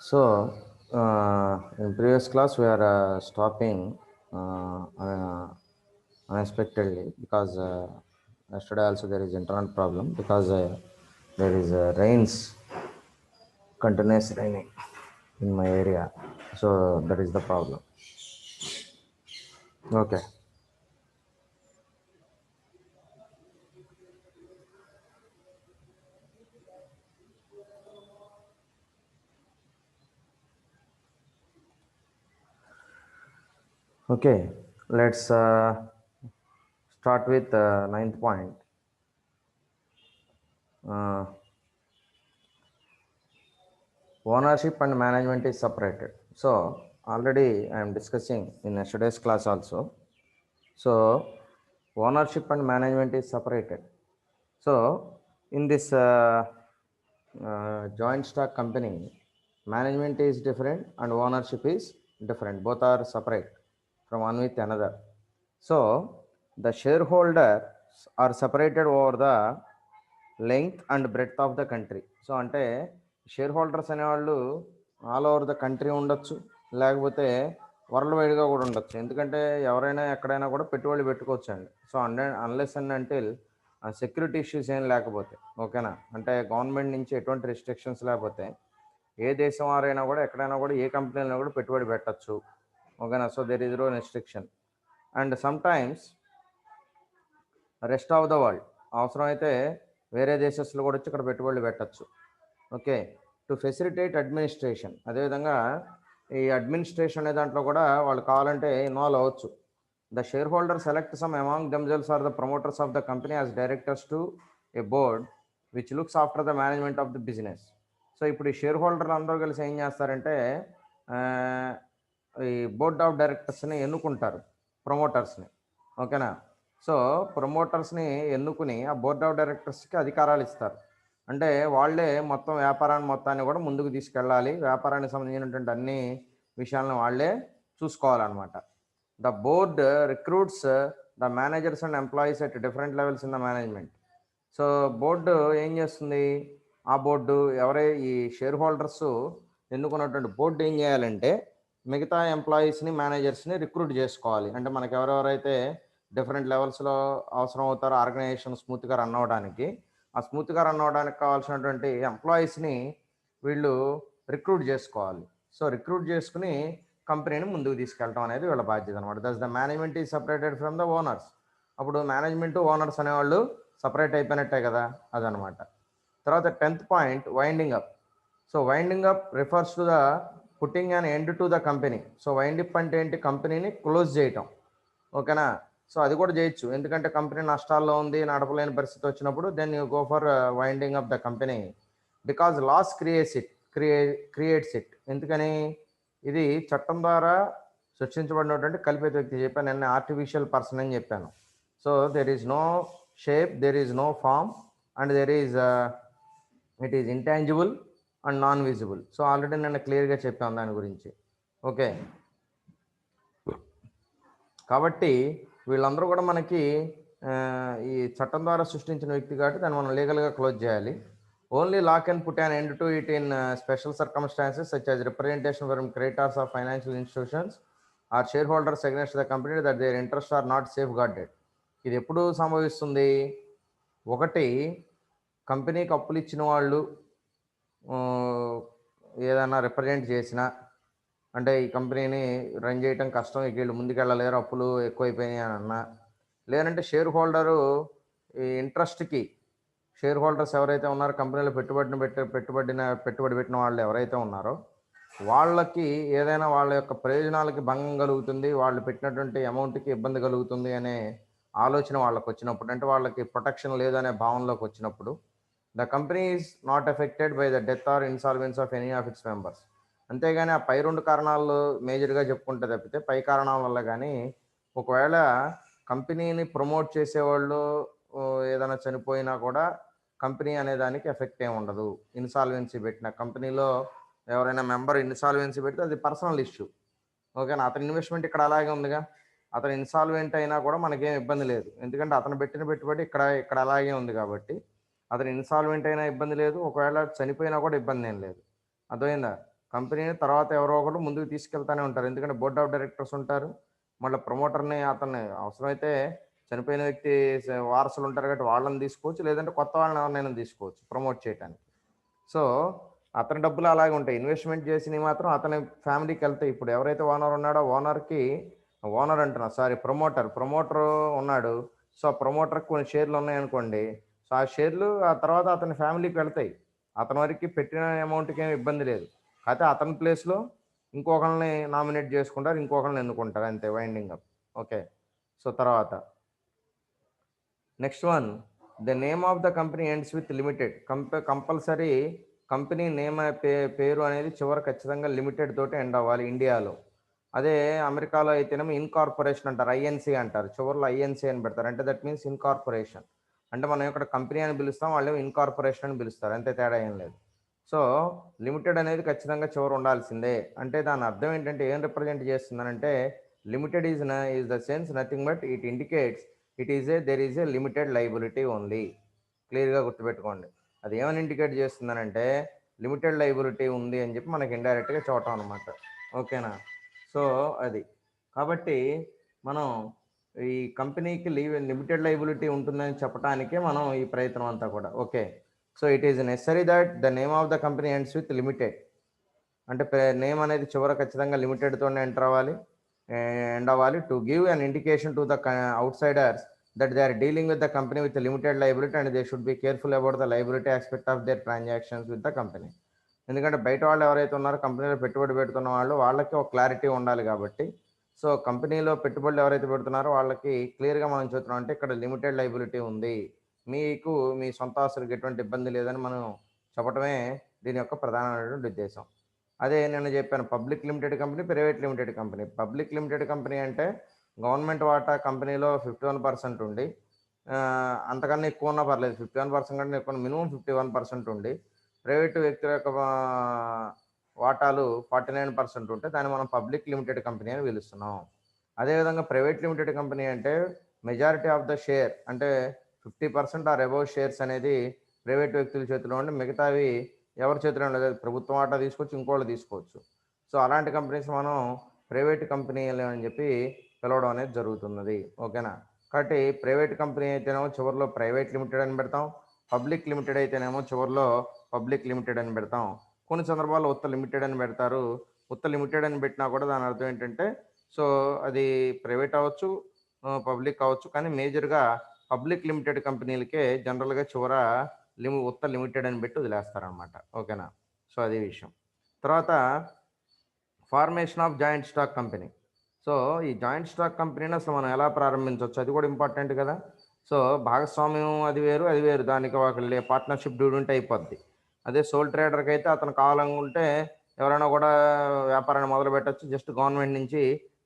In previous class we are stopping unexpectedly because yesterday also there is internet problem because there is rains, continuous raining in my area, so that is the problem. Okay. Okay, let's start with ninth point. Uh, Ownership and management is separated. So already I am discussing in yesterday's class also. So ownership and management is separated. So in this joint stock company, management is different and ownership is different. Both are separate from one with another. So the shareholders are separated over the length and breadth of the country. So అంటే share holders అనేవాళ్ళు all over the country ఉండొచ్చు, లేకపోతే world వైడ్గా కూడా ఉండొచ్చు. ఎందుకంటే ఎవరైనా ఎక్కడైనా కూడా పెట్టుబడి పెట్టుకోవచ్చు అండి. So unless and until security issues ఏం లేకపోతే, ఓకేనా, అంటే గవర్నమెంట్ నుంచి ఎటువంటి రిస్ట్రిక్షన్స్ లేకపోతే ఏ దేశం వారైనా కూడా ఎక్కడైనా కూడా ఏ కంపెనీలో కూడా పెట్టుబడి పెట్టచ్చు, ఓకేనా. So there is no restriction. And sometimes rest of the world అవసరమైతే వేరే దేశస్తులు కూడా వచ్చి ఇక్కడ పెట్టుబడులు పెట్టచ్చు. Okay, to facilitate administration. అదేవిధంగా ఈ అడ్మినిస్ట్రేషన్ అనే దాంట్లో కూడా వాళ్ళు కావాలంటే ఇన్వాల్వ్ అవ్వచ్చు. The share holder select some among themselves or the promoters of the company as directors to a board which looks after the management of the business. So ఇప్పుడు ఈ షేర్ హోల్డర్లు అందరూ కలిసి ఏం చేస్తారంటే ఈ బోర్డ్ ఆఫ్ డైరెక్టర్స్ని ఎన్నుకుంటారు, ప్రమోటర్స్ని, ఓకేనా. సో ప్రమోటర్స్ని ఎన్నుకుని ఆ బోర్డ్ ఆఫ్ డైరెక్టర్స్కి అధికారాలు ఇస్తారు. అంటే వాళ్ళే మొత్తం వ్యాపారాన్ని మొత్తాన్ని కూడా ముందుకు తీసుకెళ్ళాలి, వ్యాపారానికి సంబంధించినటువంటి అన్ని విషయాలను వాళ్ళే చూసుకోవాలన్నమాట. The board recruits the managers and employees at different levels in the management. So board ఏం చేస్తుంది, ఆ బోర్డు ఈ షేర్ హోల్డర్స్ ఎన్నుకున్నటువంటి బోర్డు ఏం చేయాలంటే మిగతా ఎంప్లాయీస్ని, మేనేజర్స్ని రిక్రూట్ చేసుకోవాలి. అంటే మనకు ఎవరెవరైతే డిఫరెంట్ లెవెల్స్లో అవసరం అవుతారో ఆర్గనైజేషన్ స్మూత్గా రన్ అవ్వడానికి, ఆ స్మూత్గా రన్ అవ్వడానికి కావాల్సినటువంటి ఎంప్లాయీస్ని వీళ్ళు రిక్రూట్ చేసుకోవాలి. సో రిక్రూట్ చేసుకుని కంపెనీని ముందుకు తీసుకెళ్ళడం అనేది వీళ్ళ బాధ్యత అనమాట. Thus the management is separated from the owners. అప్పుడు మేనేజ్మెంట్, ఓనర్స్ అనేవాళ్ళు సపరేట్ అయిపోయినట్టే కదా, అదనమాట. తర్వాత 10th point, winding up. So winding up refers to the putting and end to the company. So wind up అంటే ఏంటి, కంపెనీని క్లోజ్ చేయటం, ఓకేనా. సో అది కూడా చేయొచ్చు, ఎందుకంటే కంపెనీ నష్టాల్లో ఉంది, నడపలేని పరిస్థితి వచ్చినప్పుడు then you go for winding up the company because loss creates it. ఎందుకని, ఇది చట్టం ద్వారా సృష్టించబడినటువంటి కల్పిత వ్యక్తి. చెప్పాను నేను ఆర్టిఫిషియల్ పర్సన్ అని చెప్పాను. So there is no shape, there is no form and it is intangible and non visible. So already నేను క్లియర్గా చెప్పాను దాని గురించి, ఓకే. కాబట్టి వీళ్ళందరూ కూడా మనకి ఈ చట్టం ద్వారా సృష్టించిన వ్యక్తి కాబట్టి దాన్ని మనం లీగల్గా క్లోజ్ చేయాలి. Only law can put an end to it in special circumstances such as representation from creditors of financial institutions or shareholders against the company that their interest are not safeguarded. ఇది ఎప్పుడు సంభవిస్తుంది, ఒకటి కంపెనీకి అప్పులు ఇచ్చిన వాళ్ళు ఏదైనా represent చేసినా, అంటే ఈ కంపెనీని రన్ చేయటం కష్టం, వీళ్ళు ముందుకెళ్ళలేరు, అప్పులు ఎక్కువైపోయినాయి అని అన్నా, లేదంటే షేర్ హోల్డరు ఈ ఇంట్రెస్ట్కి షేర్ హోల్డర్స్ ఎవరైతే ఉన్నారో, కంపెనీలో పెట్టుబడి పెట్టిన వాళ్ళు ఎవరైతే ఉన్నారో వాళ్ళకి ఏదైనా వాళ్ళ యొక్క ప్రయోజనాలకి భంగం కలుగుతుంది, వాళ్ళు పెట్టినటువంటి అమౌంట్కి ఇబ్బంది కలుగుతుంది అనే ఆలోచన వాళ్ళకి వచ్చినప్పుడు, అంటే వాళ్ళకి ప్రొటెక్షన్ లేదనే భావనలోకి వచ్చినప్పుడు, the company is not affected by the death or insolvency of any of its members. అంతేగాని ఆ పై రెండు కారణాలు మేజర్గా చెప్పుకుంటే తప్పితే పై కారణాల వల్ల కానీ, ఒకవేళ కంపెనీని ప్రమోట్ చేసేవాళ్ళు ఏదైనా చనిపోయినా కూడా కంపెనీ అనే దానికి ఎఫెక్ట్ ఏమి ఉండదు. ఇన్సాల్వెన్సీ పెట్టిన కంపెనీలో ఎవరైనా మెంబర్ ఇన్సాల్వెన్సీ పెడితే అది పర్సనల్ ఇష్యూ, ఓకేనా. అతని ఇన్వెస్ట్మెంట్ ఇక్కడ అలాగే ఉందిగా, అతను ఇన్సాల్వెంట్ అయినా కూడా మనకేం ఇబ్బంది లేదు, ఎందుకంటే అతను పెట్టిన పెట్టుబడి ఇక్కడ అలాగే ఉంది కాబట్టి అతను ఇన్సాల్వెంట్ అయినా ఇబ్బంది లేదు, ఒకవేళ చనిపోయినా కూడా ఇబ్బంది ఏం లేదు, అర్థమైందా. కంపెనీని తర్వాత ఎవరో ఒకరు ముందుకు తీసుకెళ్తానే ఉంటారు. ఎందుకంటే బోర్డ్ ఆఫ్ డైరెక్టర్స్ ఉంటారు. మళ్ళీ ప్రమోటర్‌ని అతన్ని అవసరమైతే చనిపోయిన వ్యక్తి వారసులు ఉంటారు కాబట్టి వాళ్ళని తీసుకోవచ్చు. లేదంటే కొత్త వాళ్ళని ఎవరినైనా తీసుకోవచ్చు ప్రమోట్ చేయటానికి. సో, అతని డబ్బులు అలాగే ఉంటాయి. ఇన్వెస్ట్‌మెంట్ చేసినవి మాత్రం అతని ఫ్యామిలీకెళ్తాయి. ఇప్పుడు ఎవరైతే ఓనర్ ఉన్నాడో ఓనర్‌కి ఓనర్ అంటున్నా సారీ ప్రమోటరు ఉన్నాడు. సో, ఆ ప్రమోటర్‌కి కొన్ని షేర్‌లు ఉన్నాయనుకోండి. సో, ఆ షేర్‌లు ఆ తర్వాత అతని ఫ్యామిలీకి వెళ్తాయి. అతని వరకి పెట్టిన అమౌంట్‌కి ఏమి ఇబ్బంది లేదు. కాతే అతని ప్లేస్‌లో ఇంకొకళ్ళని నామినేట్ చేసుకుంటారు. ఇంకొకళ్ళని ఎన్నుకుంటారు అంతే వైండింగ్ అప్. ఓకే. సో, తర్వాత next one the name of the company ends with limited. Compulsory company name పేరు అనేది చివర ఖచ్చితంగా లిమిటెడ్ తోటి ఎండ్ అవ్వాలి ఇండియాలో. అదే అమెరికాలో అయితేనేమో ఇన్కార్పొరేషన్ అంటారు. ఐఎన్సీ అంటారు. చివరిలో ఐఎన్సీ అని పెడతారు. అంటే దట్ మీన్స్ ఇన్కార్పొరేషన్. అంటే మనం ఇక్కడ కంపెనీ అని పిలుస్తాం. వాళ్ళేమో ఇన్కార్పొరేషన్ అని పిలుస్తారు. అంతే తేడా ఏం లేదు. సో, లిమిటెడ్ అనేది ఖచ్చితంగా చివర ఉండాల్సిందే. అంటే దాని అర్థం ఏంటంటే ఏం రిప్రజెంట్ చేస్తుందనంటే limited is the sense nothing but it indicates there is a limited liability only. క్లియర్‌గా గుర్తుపెట్టుకోండి. అది ఏమని ఇండికేట్ చేస్తుందనంటే లిమిటెడ్ లయబిలిటీ ఉంది అని చెప్పి మనకి ఇండైరెక్ట్‌గా చూడటం అనమాట. ఓకేనా? సో, అది. కాబట్టి మనం ఈ కంపెనీకి లిమిటెడ్ లయబిలిటీ ఉంటుందని చెప్పటానికే మనం ఈ ప్రయత్నం అంతా కూడా. Okay. So, it is necessary that the name of the company ends with limited. అంటే నేమ్ అనేది చివర ఖచ్చితంగా లిమిటెడ్‌తోనే ఎంటర్ అవ్వాలి. ఎండ్ అవ్వాలి. To give an indication to the outsiders that they are dealing with the company with limited liability and they should be careful about the liability aspect of their transactions with the company. ఎందుకంటే బయట వాళ్ళు ఎవరైతే ఉన్నారో కంపెనీలో పెట్టుబడి పెడుతున్న వాళ్ళు వాళ్ళకి ఒక క్లారిటీ ఉండాలి కాబట్టి, సో, కంపెనీలో పెట్టుబడులు ఎవరైతే పెడుతున్నారో వాళ్ళకి క్లియర్‌గా మనం చెప్తున్నాం. అంటే ఇక్కడ లిమిటెడ్ లయబిలిటీ ఉంది. మీకు మీ సొంత ఆస్తులకు ఎటువంటి ఇబ్బంది లేదని మనం చెప్పటమే దీని యొక్క ప్రధానమైనటువంటి ఉద్దేశ్యం. అదే నిన్న చెప్పాను public limited company, private limited company. Public limited company అంటే గవర్నమెంట్ వాటా కంపెనీలో 51% ఉండి అంతకన్నా ఎక్కువ ఉన్నా పర్లేదు. 51% కంటే ఎక్కువ మినిమమ్ 51% ఉండి, ప్రైవేటు వ్యక్తుల యొక్క వాటాలు 49% ఉంటే దాన్ని మనం పబ్లిక్ లిమిటెడ్ కంపెనీ అని పిలుస్తున్నాం. అదేవిధంగా ప్రైవేట్ లిమిటెడ్ కంపెనీ అంటే మెజారిటీ ఆఫ్ ద షేర్ అంటే 50% ఆర్ అబోవ్ షేర్స్ అనేది ప్రైవేట్ వ్యక్తుల చేతిలో ఉండి మిగతావి ఎవరి చేతిలో ఉండదు. అది ప్రభుత్వం వాటా తీసుకోవచ్చు, ఇంకోళ్ళు తీసుకోవచ్చు. సో, అలాంటి కంపెనీస్ మనం ప్రైవేట్ కంపెనీలు అని చెప్పి పిలవడం అనేది జరుగుతున్నది. ఓకేనా? కాబట్టి ప్రైవేట్ కంపెనీ అయితేనేమో చివరిలో ప్రైవేట్ లిమిటెడ్ అని పెడతాం. పబ్లిక్ లిమిటెడ్ అయితేనేమో చివరిలో పబ్లిక్ లిమిటెడ్ అని పెడతాం. కొన్ని సందర్భాల్లో ఉత్త లిమిటెడ్ అని పెడతారు. ఉత్త లిమిటెడ్ అని పెట్టినా కూడా దాని అర్థం ఏంటంటే సో, అది ప్రైవేట్ అవ్వచ్చు, పబ్లిక్ అవ్వచ్చు. కానీ మేజర్‌గా పబ్లిక్ లిమిటెడ్ కంపెనీలకే జనరల్‌గా చివర ఉత్త లిమిటెడ్ అని పెట్టి వదిలేస్తారనమాట. ఓకేనా? సో, అది విషయం. తర్వాత formation of joint stock company. So, ఈ జాయింట్ స్టాక్ కంపెనీని అసలు మనం ఎలా ప్రారంభించొచ్చు? అది కూడా ఇంపార్టెంట్ కదా! సో, భాగస్వామ్యం అది వేరు, అది వేరు. దానికి ఒక పార్ట్నర్‌షిప్ డీడ్ ఉంటే అయిపోద్ది. అదే సోల్ ట్రేడర్‌కైతే అతను కావాలనుకుంటే ఎవరైనా కూడా వ్యాపారాన్ని మొదలుపెట్టొచ్చు. జస్ట్ గవర్నమెంట్ నుంచి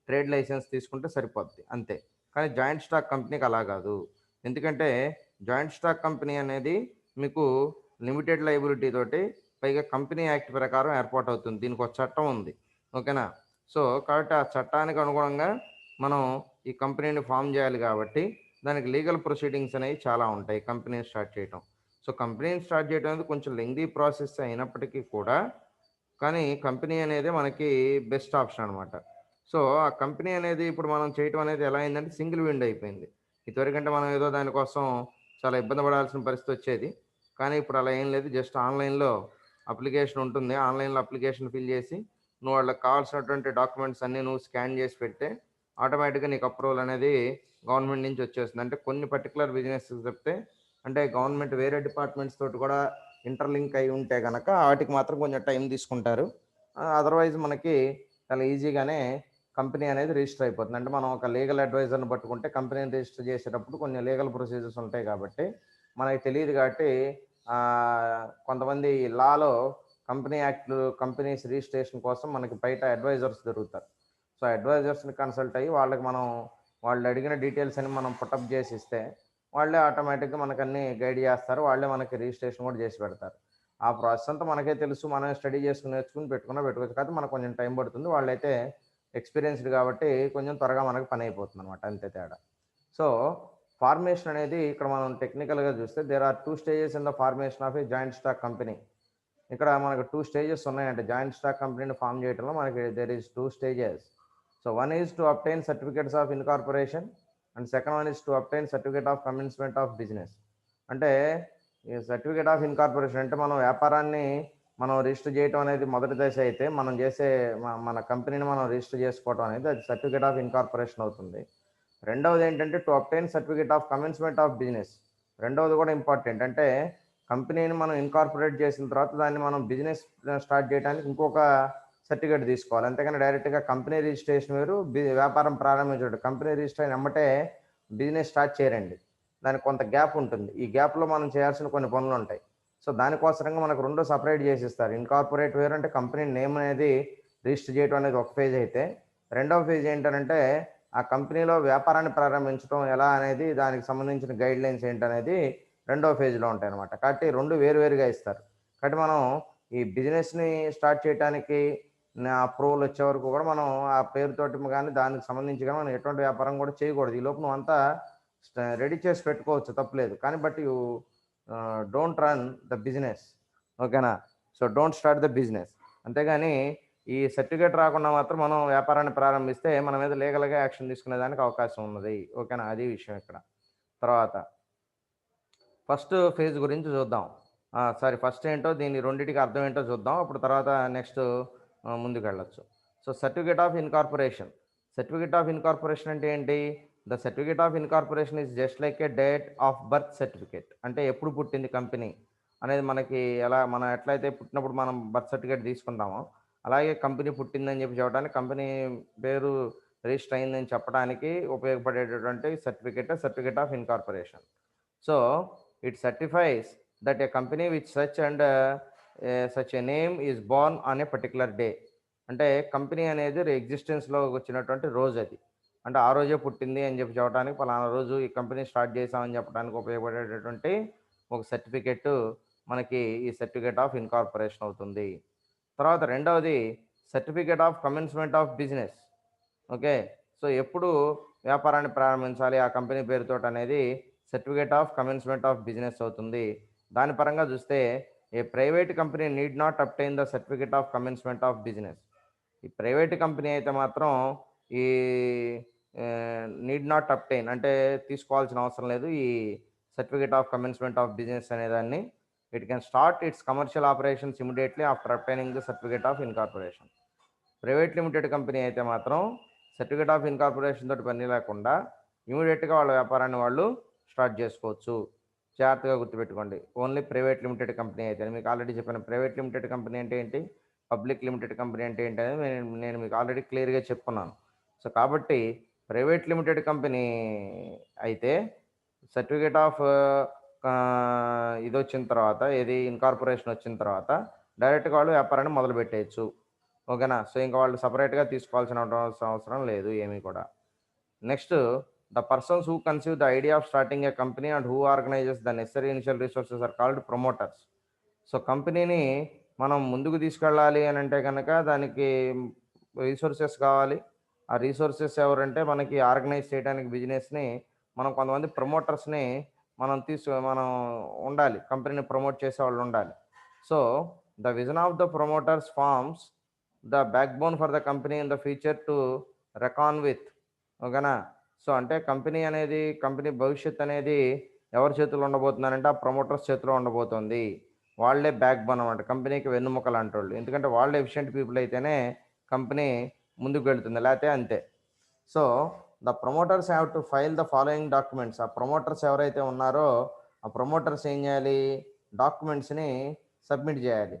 ట్రేడ్ లైసెన్స్ తీసుకుంటే సరిపోద్ది అంతే. కానీ జాయింట్ స్టాక్ కంపెనీకి అలా కాదు. ఎందుకంటే జాయింట్ స్టాక్ కంపెనీ అనేది మీకు లిమిటెడ్ లయబిలిటీ తోటి పైగా కంపెనీ యాక్ట్ ప్రకారం ఏర్పాటవుతుంది. దీనికొక చట్టం ఉంది. ఓకేనా? సో, కాబట్టి ఆ చట్టానికి అనుగుణంగా మనం ఈ కంపెనీని ఫార్మ్ చేయాలి కాబట్టి, దానికి లీగల్ ప్రొసీడింగ్స్ అనేవి చాలా ఉంటాయి కంపెనీని స్టార్ట్ చేయటం. సో, కంపెనీని స్టార్ట్ చేయడం అనేది కొంచెం లెంగ్తీ ప్రాసెస్ అయినప్పటికీ కూడా, కానీ కంపెనీ అనేదే మనకి బెస్ట్ ఆప్షన్ అనమాట. సో, ఆ కంపెనీ అనేది ఇప్పుడు మనం చేయటం అనేది ఎలా అయిందంటే సింగిల్ విండో అయిపోయింది. ఇదివరకంటే మనం ఏదో దానికోసం చాలా ఇబ్బంది పడాల్సిన పరిస్థితి వచ్చేది. కానీ ఇప్పుడు అలా ఏం లేదు. జస్ట్ ఆన్‌లైన్‌లో అప్లికేషన్ ఉంటుంది. ఆన్‌లైన్‌లో అప్లికేషన్ ఫిల్ చేసి నువ్వు వాళ్ళకి కావాల్సినటువంటి డాక్యుమెంట్స్ అన్నీ నువ్వు స్కాన్ చేసి పెడితే ఆటోమేటిక్‌గా నీకు అప్రూవల్ అనేది గవర్నమెంట్ నుంచి వచ్చేస్తుంది. అంటే కొన్ని పర్టిక్యులర్ బిజినెస్‌కి చెప్తే అంటే గవర్నమెంట్ వేరే డిపార్ట్మెంట్స్ తోటి కూడా ఇంటర్‌లింక్ అయ్యి ఉంటే గనక ఆటికి మాత్రం కొంచెం టైం తీసుకుంటారు. అదర్‌వైజ్ మనకి చాలా ఈజీగానే కంపెనీ అనేది రిజిస్టర్ అయిపోతుంది. అంటే మనం ఒక లీగల్ అడ్వైజర్‌ని పట్టుకుంటే కంపెనీని రిజిస్టర్ చేసేటప్పుడు కొన్ని లీగల్ ప్రొసీజర్స్ ఉంటాయి కాబట్టి మనకి తెలీదు కాబట్టి కొంతమంది లాలో కంపెనీ యాక్ట్‌లు కంపెనీస్ రిజిస్ట్రేషన్ కోసం మనకి బయట అడ్వైజర్స్ దొరుకుతారు. సో, అడ్వైజర్స్‌ని కన్సల్ట్ అయ్యి వాళ్ళకి మనం వాళ్ళు అడిగిన డీటెయిల్స్ అన్ని మనం పుటప్ చేసి ఇస్తే వాళ్ళే ఆటోమేటిక్‌గా మనకన్నీ గైడ్ చేస్తారు. వాళ్ళే మనకి రిజిస్ట్రేషన్ కూడా చేసి పెడతారు. ఆ ప్రాసెస్ అంతా మనకే తెలుసు. మనమే స్టడీ చేసుకొని నేర్చుకొని పెట్టుకోవచ్చు. కాకపోతే మనకు కొంచెం టైం పడుతుంది. వాళ్ళైతే ఎక్స్‌పీరియన్స్‌డ్ కాబట్టి కొంచెం త్వరగా మనకు పని అయిపోతుందనమాట. అంతే తేడా. సో, ఫార్మేషన్ అనేది ఇక్కడ మనం టెక్నికల్‌గా చూస్తే there are 2 stages in the formation of a joint stock company. ఇక్కడ మనకు 2 స్టేజెస్ ఉన్నాయంటే జాయింట్ స్టాక్ కంపెనీని ఫామ్ చేయడంలో మనకి there is 2 stages. So one is to obtain certificates of incorporation and second one is to obtain certificate of commencement of business. అంటే ఈ certificate of incorporation అంటే మనం వ్యాపారాన్ని మనం రిజిస్టర్ చేయడం అనేది మొదటి దశ అయితే, మనం చేసే మన కంపెనీని మనం రిజిస్టర్ చేసుకోవడం అనేది అది సర్టిఫికేట్ ఆఫ్ ఇన్కార్పొరేషన్ అవుతుంది. రెండవది ఏంటంటే to obtain certificate of commencement of business. రెండవది కూడా ఇంపార్టెంట్. అంటే కంపెనీని మనం ఇన్కార్పొరేట్ చేసిన తర్వాత దాన్ని మనం బిజినెస్ స్టార్ట్ చేయడానికి ఇంకొక సర్టిఫికేట్ తీసుకోవాలి. అంతేగాని డైరెక్ట్గా కంపెనీ రిజిస్ట్రేషన్ వేరు, వ్యాపారం ప్రారంభించడం. కంపెనీ రిజిస్టర్ అయిన వెంబటే బిజినెస్ స్టార్ట్ చేయరండి. దానికి కొంత గ్యాప్ ఉంటుంది. ఈ గ్యాప్లో మనం చేయాల్సిన కొన్ని పనులు ఉంటాయి. సో దానికోసరంగా మనకు రెండు సపరేట్ చేసి ఇస్తారు. ఇన్కార్పొరేట్ వేరు అంటే కంపెనీ నేమ్ అనేది రిజిస్టర్ చేయడం అనేది ఒక ఫేజ్ అయితే, రెండవ ఫేజ్ ఏంటంటే ఆ కంపెనీలో వ్యాపారాన్ని ప్రారంభించడం ఎలా అనేది, దానికి సంబంధించిన గైడ్ లైన్స్ ఏంటనేది రెండవ ఫేజ్లో ఉంటాయి అనమాట. కాబట్టి రెండు వేరువేరుగా ఇస్తారు. కాబట్టి మనం ఈ బిజినెస్ని స్టార్ట్ చేయడానికి అప్రూవల్ వచ్చే వరకు కూడా మనం ఆ పేరుతోటి కానీ దానికి సంబంధించి కానీ మనం ఎటువంటి వ్యాపారం కూడా చేయకూడదు. ఈ లోపు నువ్వు అంతా రెడీ చేసి పెట్టుకోవచ్చు, తప్పలేదు. కానీ but you don't run the business. ఓకేనా? So don't start the business. అంతేగాని ఈ సర్టిఫికేట్ రాకుండా మాత్రం మనం వ్యాపారాన్ని ప్రారంభిస్తే మన మీద లీగల్గా యాక్షన్ తీసుకునేదానికి అవకాశం ఉన్నది. ఓకేనా? అది విషయం ఇక్కడ. తర్వాత ఫస్ట్ ఫేజ్ గురించి చూద్దాం. ఫస్ట్ ఏంటో దీని రెండింటికి అర్థం ఏంటో చూద్దాం. అప్పుడు తర్వాత నెక్స్ట్ ముందుకు వెళ్ళొచ్చు. So certificate of incorporation. Certificate of incorporation అంటే ఏంటి? The certificate of incorporation is just like A date of birth certificate. అంటే ఎప్పుడు పుట్టింది కంపెనీ అనేది మనకి మనం ఎట్లయితే పుట్టినప్పుడు మనం బర్త్ సర్టిఫికేట్ తీసుకుంటామో, అలాగే కంపెనీ పుట్టిందని చెప్పి చెప్పడానికి, కంపెనీ పేరు రిజిస్టర్ అయిందని చెప్పడానికి ఉపయోగపడేటటువంటి certificate of incorporation. So it certifies that a company with such a name is born on a particular day. అంటే కంపెనీ అనేది ఎగ్జిస్టెన్స్లో వచ్చినటువంటి రోజు అది. అంటే ఆ రోజే పుట్టింది అని చెప్పి చెప్పడానికి, పలానా రోజు ఈ కంపెనీ స్టార్ట్ చేసామని చెప్పడానికి ఉపయోగపడేటటువంటి ఒక సర్టిఫికెట్ మనకి ఈ సర్టిఫికేట్ ఆఫ్ ఇన్కార్పొరేషన్ అవుతుంది. తర్వాత రెండవది certificate of commencement of business. Okay. So ఎప్పుడు వ్యాపారాన్ని ప్రారంభించాలి ఆ కంపెనీ పేరుతో అనేది certificate of commencement of business అవుతుంది. దాని పరంగా చూస్తే a private company need not obtain the certificate of commencement of business. ఈ ప్రైవేట్ కంపెనీ అయితే మాత్రం ఈ నీడ్ నాట్ అబ్టైన్ అంటే తీసుకోవాల్సిన అవసరం లేదు ఈ certificate of commencement of business అనేదాన్ని. It can start its commercial operations immediately after obtaining the certificate of incorporation. Private limited company అయితే మాత్రం సర్టిఫికేట్ ఆఫ్ ఇన్కార్పొరేషన్ తోటి పని లేకుండా ఇమీడియట్గా వాళ్ళ వ్యాపారాన్ని వాళ్ళు స్టార్ట్ చేసుకోవచ్చు. జాగ్రత్తగా గుర్తుపెట్టుకోండి. ఓన్లీ ప్రైవేట్ లిమిటెడ్ కంపెనీ అయితే. మీకు ఆల్రెడీ చెప్పాను ప్రైవేట్ లిమిటెడ్ కంపెనీ అంటే ఏంటి, పబ్లిక్ లిమిటెడ్ కంపెనీ అంటే ఏంటి అనేది నేను మీకు ఆల్రెడీ క్లియర్గా చెప్పుకున్నాను. సో కాబట్టి ప్రైవేట్ లిమిటెడ్ కంపెనీ అయితే సర్టిఫికేట్ ఆఫ్ ఇది వచ్చిన తర్వాత, ఏది ఇన్కార్పొరేషన్ వచ్చిన తర్వాత డైరెక్ట్గా వాళ్ళు వ్యాపారాన్ని మొదలు పెట్టేయచ్చు. ఓకేనా? సో ఇంకా వాళ్ళు సపరేట్గా తీసుకోవాల్సిన అవసరం లేదు ఏమీ కూడా. Next, the persons who conceive the idea of starting a company and who organizes the necessary initial resources are called promoters. So కంపెనీని మనం ముందుకు తీసుకెళ్ళాలి అని అంటే కనుక దానికి రీసోర్సెస్ కావాలి. ఆ రీసోర్సెస్ ఎవరంటే మనకి ఆర్గనైజ్ చేయడానికి బిజినెస్ని మనం కొంతమంది ప్రమోటర్స్ని మనం ఉండాలి. కంపెనీని ప్రమోట్ చేసే వాళ్ళు ఉండాలి. So the vision of the promoters forms the backbone for the company in the future to reckon with. ఓకేనా? సో అంటే కంపెనీ భవిష్యత్ అనేది ఎవరి చేతిలో ఉండబోతుందంటే ఆ ప్రమోటర్స్ చేతిలో ఉండబోతుంది. వాళ్ళే బ్యాక్ బోన్ అన్నమాట, కంపెనీకి వెన్నుముకలు అంటోళ్ళు. ఎందుకంటే వాళ్ళే ఎఫిషియెంట్ పీపుల్ అయితేనే కంపెనీ ముందుకు వెళ్తుంది, లేకపోతే అంతే. So the promoters have to file the following documents. ఆ ప్రమోటర్స్ ఎవరైతే ఉన్నారో ఆ ప్రమోటర్స్ ఏం చేయాలి, డాక్యుమెంట్స్ని సబ్మిట్ చేయాలి.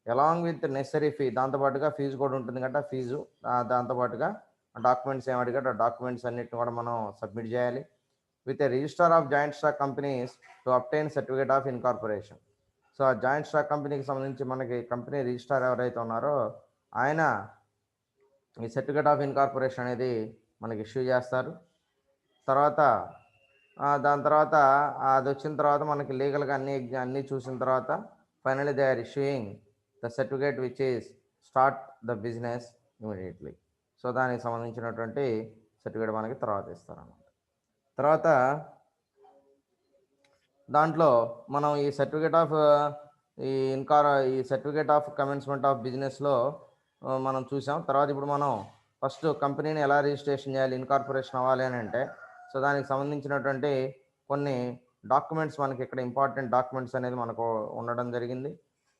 అలాంగ్ విత్ నెసరీ ఫీ, దాంతోపాటుగా ఫీజు కూడా ఉంటుంది కదా, ఫీజు దాంతోపాటుగా డాక్యుమెంట్స్ ఏం అడిగారు ఆ డాక్యుమెంట్స్ అన్నిటిని కూడా మనం సబ్మిట్ చేయాలి. With a register of joint stock companies to obtain certificate of incorporation. So ఆ జాయింట్ స్టాక్ కంపెనీకి సంబంధించి మనకి కంపెనీ రిజిస్టార్ ఎవరైతే ఉన్నారో ఆయన ఈ సర్టిఫికేట్ ఆఫ్ ఇన్కార్పొరేషన్ అనేది మనకి ఇష్యూ చేస్తారు. తర్వాత దాని తర్వాత అది వచ్చిన తర్వాత మనకి లీగల్గా అన్నీ చూసిన తర్వాత finally they are issuing the certificate which is start the business immediately. So దానికి సంబంధించినటువంటి సర్టిఫికేట్ మనకి తర్వాత ఇస్తారన్నమాట. తర్వాత దాంట్లో మనం ఈ సర్టిఫికేట్ ఆఫ్ ఈ సర్టిఫికేట్ ఆఫ్ కమెన్స్మెంట్ ఆఫ్ బిజినెస్లో మనం చూసాం. తర్వాత ఇప్పుడు మనం ఫస్ట్ కంపెనీని ఎలా రిజిస్ట్రేషన్ చేయాలి, ఇన్కార్పొరేషన్ అవ్వాలి అని అంటే, సో దానికి సంబంధించినటువంటి కొన్ని డాక్యుమెంట్స్ మనకి ఇక్కడ ఇంపార్టెంట్ డాక్యుమెంట్స్ అనేది మనకు ఉండడం జరిగింది.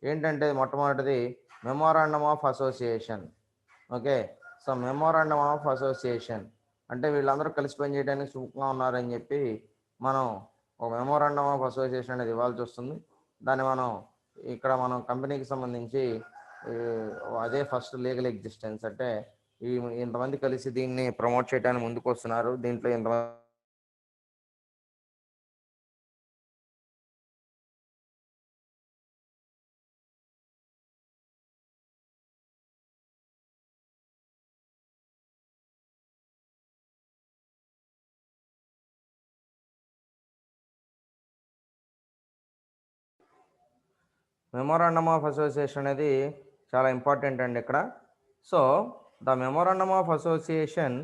ఏంటంటే మొట్టమొదటిది memorandum of association. Okay, so memorandum of association అంటే వీళ్ళందరూ కలిసి పనిచేయడానికి సుఖంగా ఉన్నారని చెప్పి మనం ఒక మెమోరాండమ్ ఆఫ్ అసోసియేషన్ అనేది ఇవ్వాల్సి వస్తుంది. దాన్ని ఇక్కడ మనం కంపెనీకి సంబంధించి అదే ఫస్ట్ లీగల్ ఎగ్జిస్టెన్స్ అంటే ఇంతమంది కలిసి దీన్ని ప్రమోట్ చేయడానికి ముందుకు వస్తున్నారు. దీంట్లో ఇంతమంది మెమోరాండమ్ ఆఫ్ అసోసియేషన్ అనేది చాలా ఇంపార్టెంట్ అండి ఇక్కడ. So the memorandum of association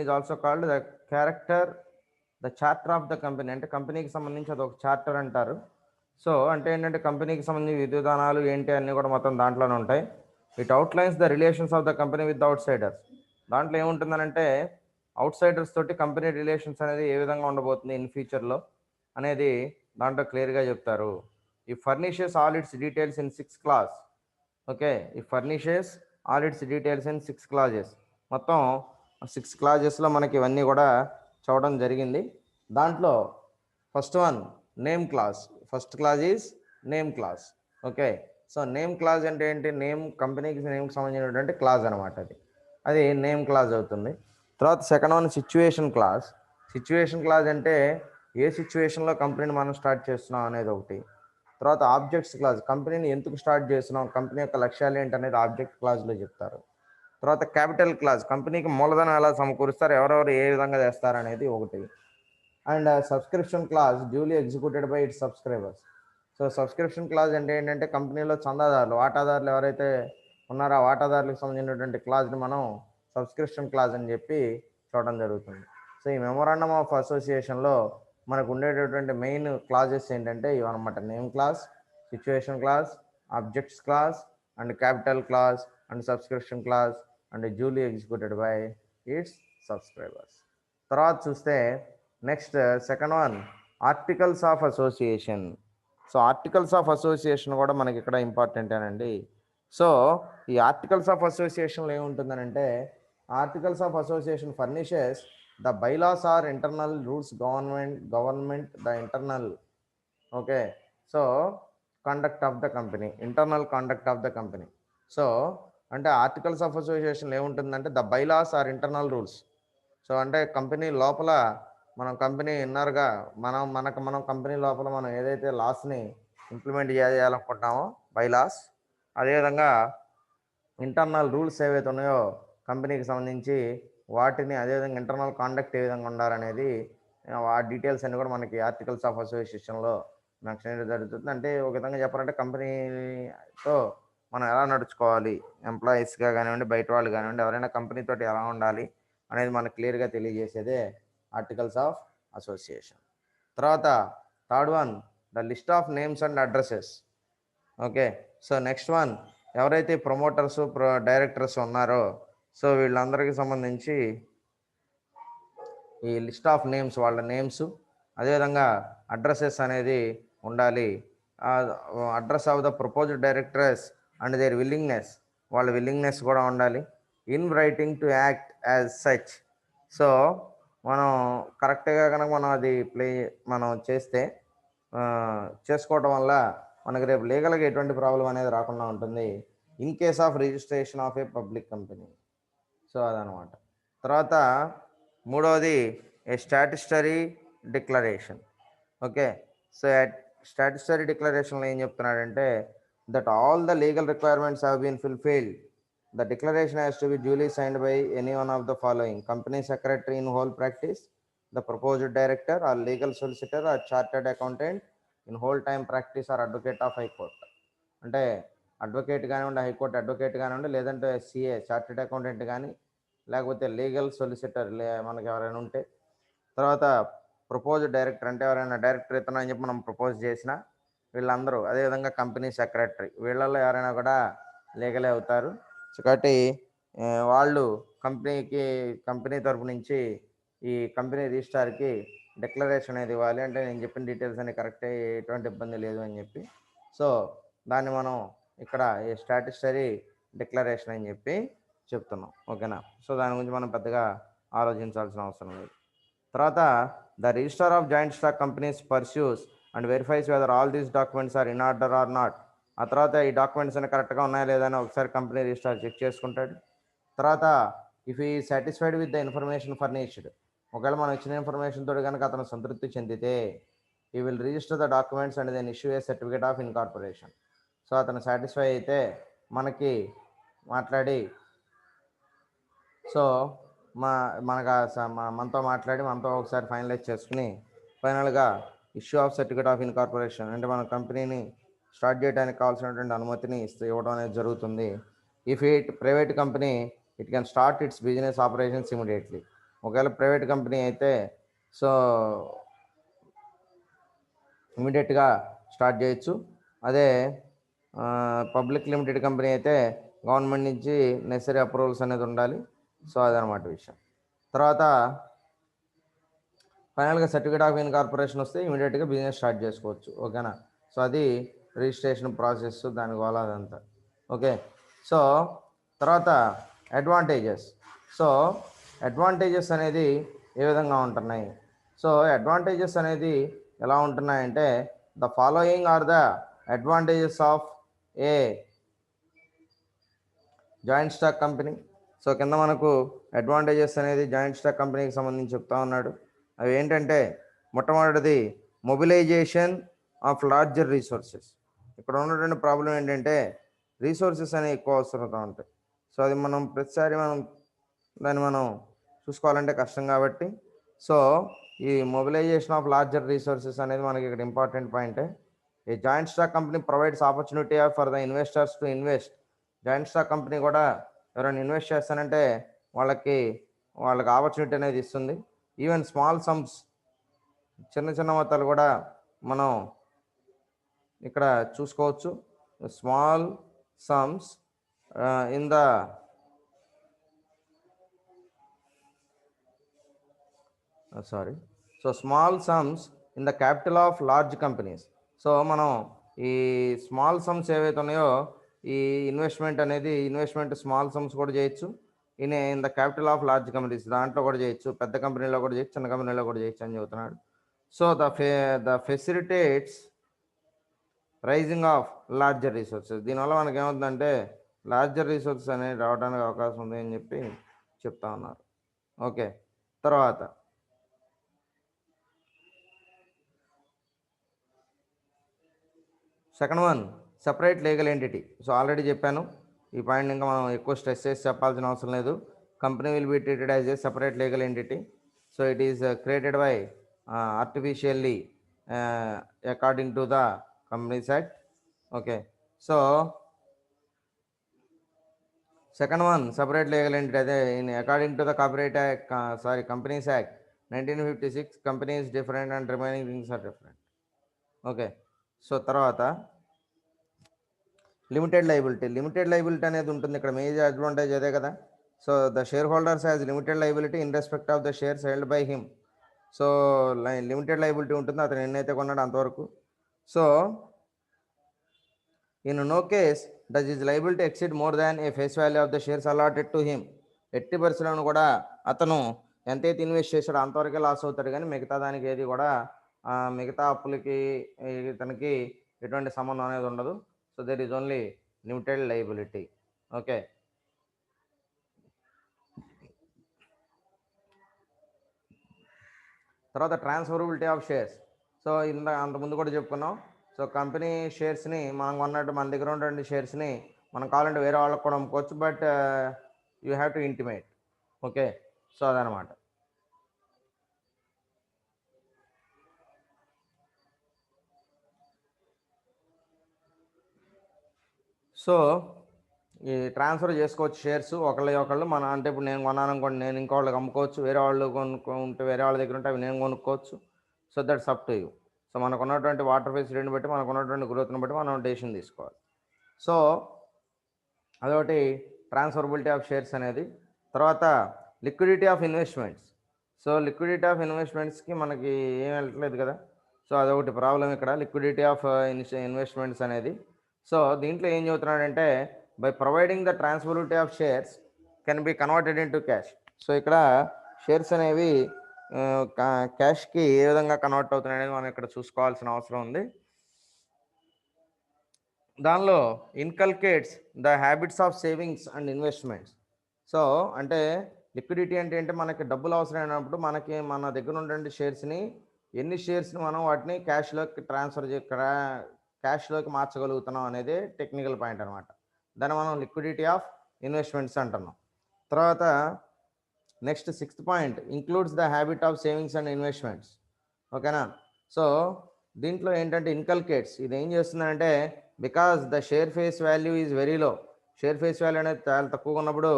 is also called the charter of the company. అంటే కంపెనీకి సంబంధించి అదొక చార్టర్ అంటారు. సో అంటే ఏంటంటే కంపెనీకి సంబంధించి విధానాలు ఏంటి అన్నీ కూడా మొత్తం దాంట్లోనే ఉంటాయి. It outlines the relations of the company with outsiders. దాంట్లో ఏముంటుందనంటే అవుట్ సైడర్స్ తోటి కంపెనీ రిలేషన్స్ అనేది ఏ విధంగా ఉండబోతుంది ఇన్ ఫ్యూచర్లో అనేది దాంట్లో క్లియర్గా చెప్తారు. ఈ furnishes all its details in 6 clause. Okay, ఈ furnishes all its details in 6 clauses. మొత్తం 6 clausesలో మనకి ఇవన్నీ కూడా చూడడం జరిగింది. దాంట్లో first one name class. First clause is name class. Okay, so name clause అంటే ఏంటి? కంపెనీకి నేమ్కి సంబంధించినటువంటి క్లాజ్ అనమాట. అది నేమ్ క్లాజ్ అవుతుంది. తర్వాత second one situation clause. Situation clause అంటే ఏ సిచ్యువేషన్లో కంపెనీని మనం స్టార్ట్ చేస్తున్నాం అనేది ఒకటి. తర్వాత ఆబ్జెక్ట్స్ క్లాజ్, కంపెనీని ఎందుకు స్టార్ట్ చేస్తున్నాం, కంపెనీ యొక్క లక్ష్యాలు ఏంటి అనేది ఆబ్జెక్ట్ క్లాజ్లో చెప్తారు. తర్వాత క్యాపిటల్ క్లాజ్, కంపెనీకి మూలధనం ఎలా సమకూరుస్తారు, ఎవరెవరు ఏ విధంగా చేస్తారు అనేది ఒకటి. And subscription clause duly executed by its subscribers. So subscription clause అంటే ఏంటంటే కంపెనీలో చందాదారులు, వాటాదారులు ఎవరైతే ఉన్నారో ఆ వాటాదారులకు సంబంధించినటువంటి క్లాజ్ని మనం సబ్స్క్రిప్షన్ క్లాజ్ అని చెప్పి చూడడం జరుగుతుంది. సో ఈ మెమోరాండమ్ ఆఫ్ అసోసియేషన్లో మనకు ఉండేటటువంటి మెయిన్ క్లాజెస్ ఏంటంటే ఇవన్నమాట: name clause, situation clause, objects clause, and capital clause, and subscription clause, and duly executed by its subscribers. తర్వాత చూస్తే next second one articles of association. So articles of association కూడా మనకి ఇక్కడ ఇంపార్టెంటేనండి. సో ఈ articles of అసోసియేషన్లో ఏముంటుందనంటే articles of association furnishes the bylaws or internal rules government the internal okay so conduct of the company, internal conduct of the company. So అంటే articles of అసోసియేషన్లో ఏముంటుందంటే the bylaws or internal rules. So అంటే company లోపల మనం company ఇన్నర్గా మనం company లోపల మనం ఏదైతే లాస్ని ఇంప్లిమెంట్ చేయాలనుకుంటున్నామో బైలాస్, అదేవిధంగా ఇంటర్నల్ రూల్స్ ఏవైతే ఉన్నాయో కంపెనీకి సంబంధించి వాటిని, అదేవిధంగా ఇంటర్నల్ కాండక్ట్ ఏ విధంగా ఉండాలనేది ఆ డీటెయిల్స్ అన్ని కూడా మనకి ఆర్టికల్స్ ఆఫ్ అసోసియేషన్లో మెన్షన్ చేయడం జరుగుతుంది. అంటే ఒక విధంగా చెప్పాలంటే కంపెనీతో మనం ఎలా నడుచుకోవాలి, ఎంప్లాయీస్గా కానివ్వండి, బయట వాళ్ళు కానివ్వండి, ఎవరైనా కంపెనీతో ఎలా ఉండాలి అనేది మనకు క్లియర్గా తెలియజేసేదే ఆర్టికల్స్ ఆఫ్ అసోసియేషన్. తర్వాత third one the list of names and addresses. Okay, so next one ఎవరైతే ప్రమోటర్స్ డైరెక్టర్స్ ఉన్నారో సో వీళ్ళందరికీ సంబంధించి ఈ లిస్ట్ ఆఫ్ నేమ్స్, వాళ్ళ నేమ్స్, అదేవిధంగా అడ్రసెస్ అనేది ఉండాలి. Address of the proposed directors and their willingness, వాళ్ళ విల్లింగ్నెస్ కూడా ఉండాలి. In writing to act as such. So మనం కరెక్ట్గా కనుక మనం అది మనం చేసుకోవడం వల్ల మనకి రేపు లీగల్గా ఎటువంటి ప్రాబ్లం అనేది రాకుండా ఉంటుంది in case of registration of a public company. So అదనమాట. తర్వాత మూడవది a statutory declaration. Okay, so statutory డిక్లరేషన్లో ఏం చెప్తున్నాడంటే that all the legal requirements have been fulfilled. The declaration has to be duly signed by any one of the following: company secretary in whole practice, the proposed director or legal solicitor or chartered accountant in whole time practice or advocate of high court. అంటే advocate కానివ్వండి, high court advocate కానివ్వండి, లేదంటే CA chartered accountant కానీ, లేకపోతే legal solicitor మనకి ఎవరైనా ఉంటే. తర్వాత ప్రపోజ్ డైరెక్టర్ అంటే ఎవరైనా డైరెక్టర్ ఇతను అని చెప్పి మనం ప్రపోజ్ చేసిన వీళ్ళందరూ, అదేవిధంగా కంపెనీ సెక్రటరీ, వీళ్ళల్లో ఎవరైనా కూడా లీగలే అవుతారు. సో కాబట్టి వాళ్ళు కంపెనీ తరపు నుంచి ఈ కంపెనీ రిజిస్ట్రార్కి డిక్లరేషన్ అనేది ఇవ్వాలి. అంటే నేను చెప్పిన డీటెయిల్స్ అన్ని కరెక్టే, ఎటువంటి ఇబ్బంది లేదు అని చెప్పి. సో దాన్ని మనం ఇక్కడ ఈ స్టాట్యుటరీ డిక్లరేషన్ అని చెప్పి చెప్తున్నాం. ఓకేనా? సో దాని గురించి మనం పెద్దగా ఆలోచించాల్సిన అవసరం లేదు. తర్వాత the register of joint stock companies pursues and verifies whether all these documents are in order or not. ఆ తర్వాత ఈ డాక్యుమెంట్స్ అన్ని కరెక్ట్గా ఉన్నాయా లేదా అని ఒకసారి కంపెనీ రిజిస్టర్ చెక్ చేసుకుంటాడు. తర్వాత ఇఫ్ ఈ satisfied with the information furnished, ఒకవేళ మనం ఇచ్చిన ఇన్ఫర్మేషన్ తోటి కనుక అతను సంతృప్తి చెందితే he will register the documents and then issue a certificate of incorporation. So అతను సాటిస్ఫై అయితే మనకి మాట్లాడి సో మనతో మాట్లాడి మనతో ఒకసారి ఫైనలైజ్ చేసుకుని ఫైనల్గా issue of certificate of incorporation అంటే మన కంపెనీని స్టార్ట్ చేయడానికి కావాల్సినటువంటి అనుమతిని ఇవ్వడం అనేది జరుగుతుంది. If it private company it can start it's business operations immediately. ఒకవేళ ప్రైవేట్ కంపెనీ అయితే సో ఇమీడియట్గా స్టార్ట్ చేయొచ్చు. అదే పబ్లిక్ లిమిటెడ్ కంపెనీ అయితే గవర్నమెంట్ నుంచి నెసరీ అప్రూవల్స్ అనేది ఉండాలి. సో అదనమాట విషయం. తర్వాత ఫైనల్గా సర్టిఫికేట్ ఆఫ్ ఇన్కార్పొరేషన్ వస్తే ఇమీడియట్గా బిజినెస్ స్టార్ట్ చేసుకోవచ్చు. ఓకేనా? సో అది రిజిస్ట్రేషన్ ప్రాసెస్, దానికి వాళ్ళదంతా. ఓకే. సో తర్వాత అడ్వాంటేజెస్. సో అడ్వాంటేజెస్ అనేది ఏ విధంగా ఉంటున్నాయి? సో అడ్వాంటేజెస్ అనేది ఎలా ఉంటున్నాయంటే the following are the advantages of a joint stock company. So కింద మనకు అడ్వాంటేజెస్ అనేది జాయింట్ స్టాక్ కంపెనీకి సంబంధించి చెప్తా ఉన్నాడు. అవి ఏంటంటే మొట్టమొదటిది మొబిలైజేషన్ ఆఫ్ లార్జర్ రీసోర్సెస్. ఇక్కడ ఉన్నటువంటి ప్రాబ్లం ఏంటంటే రీసోర్సెస్ అనేవి ఎక్కువ అవసరంగా ఉంటాయి. సో అది మనం ప్రతిసారి దాన్ని మనం చూసుకోవాలంటే కష్టం కాబట్టి సో ఈ మొబిలైజేషన్ ఆఫ్ లార్జర్ రీసోర్సెస్ అనేది మనకి ఇక్కడ ఇంపార్టెంట్ పాయింటే. A joint stock company provides opportunity for the investors to invest. Joint stock company కూడా ఎవరైనా ఇన్వెస్ట్ చేస్తానంటే వాళ్ళకి ఆపర్చునిటీ అనేది ఇస్తుంది. ఈవెన్ స్మాల్ సమ్స్, చిన్న మొత్తాలు కూడా మనం ఇక్కడ చూసుకోవచ్చు. Small sums in the small sums in the capital of large companies. So మనం ఈ స్మాల్ సమ్స్ ఏవైతే ఉన్నాయో ఈ ఇన్వెస్ట్మెంట్ స్మాల్ సమ్స్ కూడా చేయొచ్చు. In the capital of large companies, దాంట్లో కూడా చేయొచ్చు, పెద్ద కంపెనీలో కూడా చేయొచ్చు, చిన్న కంపెనీలో కూడా చేయొచ్చు అని చెబుతున్నాడు. So the facilitates raising of larger resources. దీనివల్ల మనకి ఏమవుతుందంటే లార్జర్ రిసోర్సెస్ అనేది రావడానికి అవకాశం ఉంది అని చెప్పి చెప్తా ఉన్నారు. ఓకే. తర్వాత second one separate legal entity. So already చెప్పాను ఈ పాయింట్, ఇంకా మనం ఎక్కువ స్ట్రెస్ చేసి చెప్పాల్సిన అవసరం లేదు. Company will be treated as a separate legal entity. So it is created by artificially according to the companies act. Okay. So second one separate legal entity, అదే according to the companies act 1956 company is different and remaining things are different. Okay. So తర్వాత limited liability అనేది ఉంటుంది. ఇక్కడ major advantage అదే కదా. So the share holders has limited liability in respect of the shares held by him. So limited liability ఉంటుంది, అతను ఎన్నైతే కొన్నాడో అంతవరకు. So in no case does his liability exceed more than a face value of the shares allotted to him. ఎట్టి పరిస్థితులను కూడా అతను ఎంతైతే ఇన్వెస్ట్ చేశాడో అంతవరకే లాస్ అవుతాడు, కానీ మిగతా దానికి ఏది కూడా మిగతా అప్పులకి ఇతనికి ఎటువంటి సంబంధం అనేది ఉండదు. So there is only limited liability. Okay. తర్వాత ట్రాన్స్ఫరబిలిటీ ఆఫ్ షేర్స్. సో అంతకుముందు కూడా చెప్పుకున్నాం. సో కంపెనీ షేర్స్ని మనం కొన్నట్టు మన దగ్గర ఉన్నటువంటి షేర్స్ని మనం కావాలంటే వేరే వాళ్ళకి కూడా అమ్ముకోవచ్చు, but you have to intimate. Okay. So అదనమాట. సో ఈ ట్రాన్స్ఫర్ చేసుకోవచ్చు షేర్స్ ఒకళ్ళు మన, అంటే ఇప్పుడు నేను కొన్నాను అనుకోండి, నేను ఇంకోళ్ళకి అమ్ముకోవచ్చు, వేరే వాళ్ళు కొనుక్కుంటే వేరే వాళ్ళ దగ్గర ఉంటే అవి నేను కొనుక్కోవచ్చు. So that's up to you. So మనకు ఉన్నటువంటి వాటర్ ఫెసిలిటీని బట్టి, మనకు ఉన్నటువంటి గ్రోత్ని బట్టి మనం డెసిషన్ తీసుకోవాలి. సో అదొకటి ట్రాన్స్ఫరబిలిటీ ఆఫ్ షేర్స్ అనేది. తర్వాత liquidity of investments. So liquidity of ఇన్వెస్ట్మెంట్స్కి మనకి ఏం వెళ్ళట్లేదు కదా, సో అదొకటి ప్రాబ్లం ఇక్కడ, లిక్విడిటీ ఆఫ్ ఇన్వెస్ట్మెంట్స్ అనేది. సో దీంట్లో ఏం చెబుతున్నాడంటే by providing the transferability of shares can be converted in to cash. So ఇక్కడ షేర్స్ అనేవి క్యాష్కి ఏ విధంగా కన్వర్ట్ అవుతున్నాయి అనేది మనం ఇక్కడ చూసుకోవాల్సిన అవసరం ఉంది. దానిలో inculcates the habits of savings and investments. So అంటే లిక్విడిటీ అంటే ఏంటి, మనకి డబ్బులు అవసరమైనప్పుడు మనకి మన దగ్గర ఉన్నటువంటి షేర్స్ని, ఎన్ని షేర్స్ని మనం వాటిని క్యాష్లోకి క్యాష్లోకి మార్చగలుగుతున్నాం అనేది టెక్నికల్ పాయింట్ అనమాట. దాన్ని మనం లిక్విడిటీ ఆఫ్ ఇన్వెస్ట్మెంట్స్ అంటున్నాం. తర్వాత next 6th point includes the habit of savings and investments. ఓకేనా. సో దీంట్లో ఏంటంటే ఇన్కల్కేట్స్, ఇది ఏం చేస్తుందంటే because the share face value is very low, share face value అనేది చాలా తక్కువగా ఉన్నప్పుడు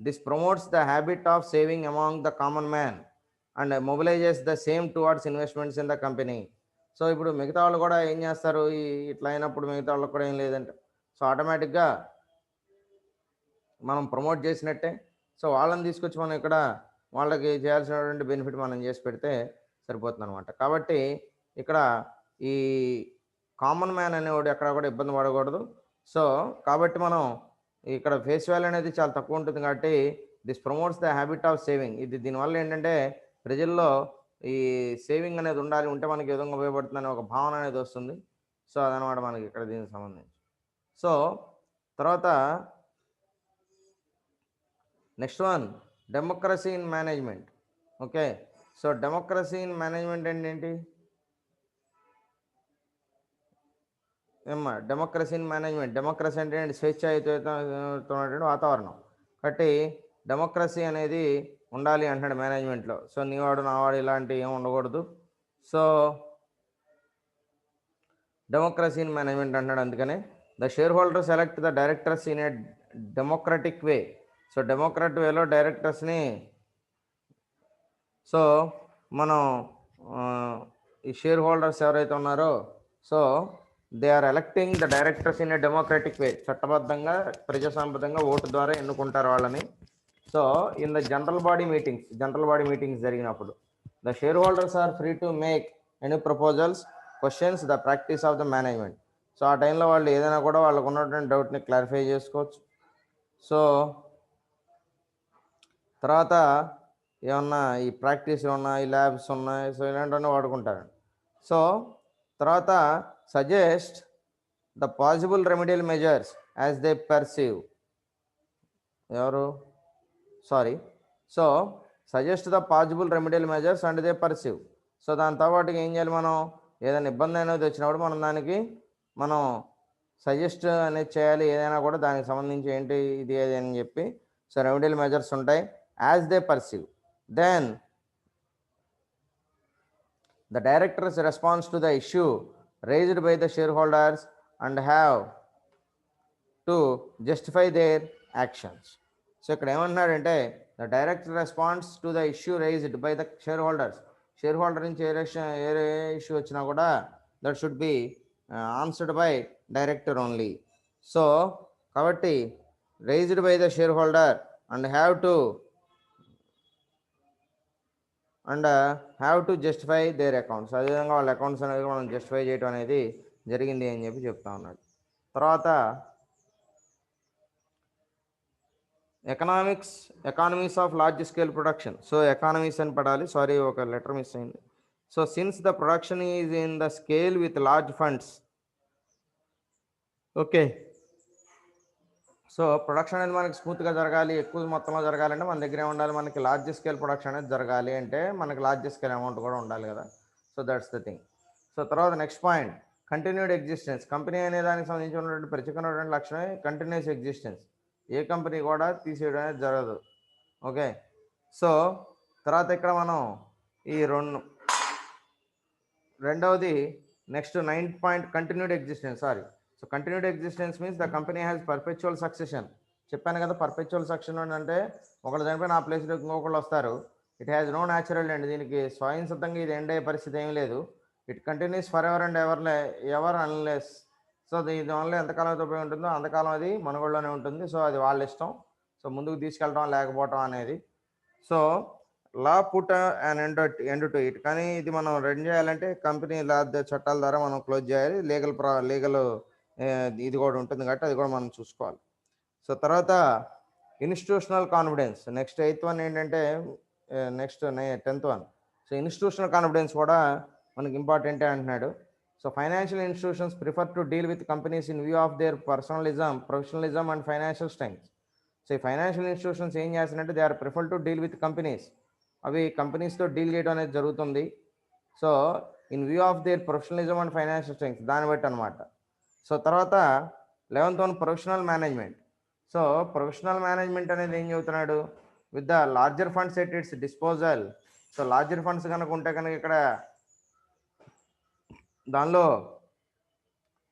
this promotes the habit of saving among the common man and mobilises the same towards investments in the company. So ఇప్పుడు మిగతా వాళ్ళు కూడా ఏం చేస్తారు, ఇట్లా అయినప్పుడు మిగతా వాళ్ళకి కూడా ఏం లేదంటే సో ఆటోమేటిక్గా మనం ప్రమోట్ చేసినట్టే. సో వాళ్ళని తీసుకొచ్చి మనం ఇక్కడ వాళ్ళకి చేయాల్సినటువంటి బెనిఫిట్ మనం చేసి పెడితే సరిపోతుంది అనమాట. కాబట్టి ఇక్కడ ఈ కామన్ మ్యాన్ అనేవాడు ఎక్కడ కూడా ఇబ్బంది పడకూడదు. సో కాబట్టి మనం ఇక్కడ ఫేస్ వాల్యూ అనేది చాలా తక్కువ ఉంటుంది కాబట్టి this promotes the habit of saving. ఇది దీనివల్ల ఏంటంటే ప్రజల్లో ఈ సేవింగ్ అనేది ఉండాలి, ఉంటే మనకి ఏ విధంగా ఉపయోగపడుతుందనే ఒక భావన అనేది వస్తుంది. సో అదనమాట మనకి ఇక్కడ దీనికి సంబంధించి. సో తర్వాత next one democracy in management. Okay. So democracy in management ఏంటి ఏమ్మా, డెమోక్రసీ ఇన్ మేనేజ్మెంట్, డెమోక్రసీ అంటే స్వేచ్ఛాయుతమైనటువంటి వాతావరణం. కాబట్టి డెమోక్రసీ అనేది ఉండాలి అంటాడు మేనేజ్మెంట్లో. సో నీవాడు నావాడు ఇలాంటివి ఏమి ఉండకూడదు. సో డెమోక్రసీ ఇన్ మేనేజ్మెంట్ అంటాడు. అందుకనే the share holder select the directors in a democratic way. So democrat వేలో డైరెక్టర్స్ని, సో మనం ఈ షేర్ హోల్డర్స్ ఎవరైతే ఉన్నారో so they are electing the directors in a democratic way, చట్టబద్ధంగా ప్రజాసంబద్ధంగా ఓటు ద్వారా ఎన్నుకుంటారు వాళ్ళని. So in the general body meetings జరిగినప్పుడు the share holders are free to make any proposals questions the practice of the management. So ఆ టైంలో వాళ్ళు ఏదైనా కూడా వాళ్ళకు ఉన్నటువంటి డౌట్ని క్లారిఫై చేసుకోవచ్చు. సో తర్వాత ఏమన్నా ఈ ప్రాక్టీస్లు ఉన్నాయి, ల్యాబ్స్ ఉన్నాయి, సో ఇలాంటివన్నీ వాడుకుంటారు. సో తర్వాత suggest the possible remedial measures as they perceive. So suggest the possible remedial measures and they perceive. So దాంతో పాటుగా ఏం చేయాలి, మనం ఏదైనా ఇబ్బంది అనేది వచ్చినప్పుడు మనం దానికి మనం సజెస్ట్ అనేది చేయాలి, ఏదైనా కూడా దానికి సంబంధించి ఏంటి ఇది అది అని చెప్పి. సో రెమెడియల్ మెజర్స్ ఉంటాయి as they perceive. Then the director's response to the issue raised by the shareholders and have to justify their actions. So ఇక్కడ ఏమంటున్నాడంటే the director response to the issue raised by the share holders. Share holder నుంచి ఏ issue వచ్చినా కూడా that should be answered by director only. So కాబట్టి raised by the share holder and have to justify their accounts. అదేవిధంగా వాళ్ళ accounts అనేది మనం justify చేయడం అనేది జరిగింది అని చెప్పి చెప్తా ఉన్నాడు. తర్వాత economies of large scale production. So economies అని పడాలి, సారీ ఒక లెటర్ మిస్ అయింది. So since the production is in the scale with large funds. Okay. So production అనేది మనకి స్మూత్గా జరగాలి, ఎక్కువ మొత్తంలో జరగాలంటే మన దగ్గర ఉండాలి, మనకి లార్జ్ స్కేల్ ప్రొడక్షన్ అనేది జరగాలి అంటే మనకి లార్జ్ స్కేల్ అమౌంట్ కూడా ఉండాలి కదా. So that's the thing. So తర్వాత next point continued existence. Company అనే దానికి సంబంధించి ఉన్నటువంటి ప్రత్యేకమైనటువంటి లక్షణమే కంటిన్యూస్ ఎగ్జిస్టెన్స్. ఏ కంపెనీ కూడా తీసేయడం అనేది జరగదు. ఓకే. సో తర్వాత ఇక్కడ మనం ఈ రెండవది next 9th point continued existence. So continued existence means the company has perpetual succession. చెప్పాను కదా, పర్పెచువల్ సక్సెషన్ అంటే ఒకళ్ళు చనిపోయిన ఆ ప్లేస్లో ఇంకొకళ్ళు వస్తారు. It has no natural end. దీనికి స్వయం సిద్ధంగా ఇది ఎండ్ అయ్యే పరిస్థితి ఏం లేదు. It continues for ever and ever unless. So ఇది ఓన్లీ ఎంతకాలం అయితే ఉపయోగం ఉంటుందో అంతకాలం అది మనుగడలోనే ఉంటుంది. సో అది వాళ్ళ ఇష్టం. సో ముందుకు తీసుకెళ్ళడం లేకపోవడం అనేది. So law put and end to it. కానీ ఇది మనం రన్ చేయాలంటే కంపెనీ లా చట్టాల ద్వారా మనం క్లోజ్ చేయాలి. లీగల్ ఇది కూడా ఉంటుంది కాబట్టి అది కూడా మనం చూసుకోవాలి. సో తర్వాత institutional confidence. Next 8th one ఏంటంటే next 10th one. So institutional confidence కూడా మనకి ఇంపార్టెంటే అంటున్నాడు. So financial institutions prefer to deal with companies in view of their professionalism and financial strength. So ఈ ఫైనాన్షియల్ ఇన్స్టిట్యూషన్స్ ఏం చేస్తారంటే they are prefer to deal with companies. అవి కంపెనీస్తో deal చేయడం అనేది జరుగుతుంది. So in view of their professionalism and financial strength దాన్ని బట్టి అనమాట. సో తర్వాత 11th one professional management. So professional management అనేది ఏం చెబుతున్నాడు? With the larger funds at its disposal. So larger funds కనుక ఉంటే కనుక ఇక్కడ దానిలో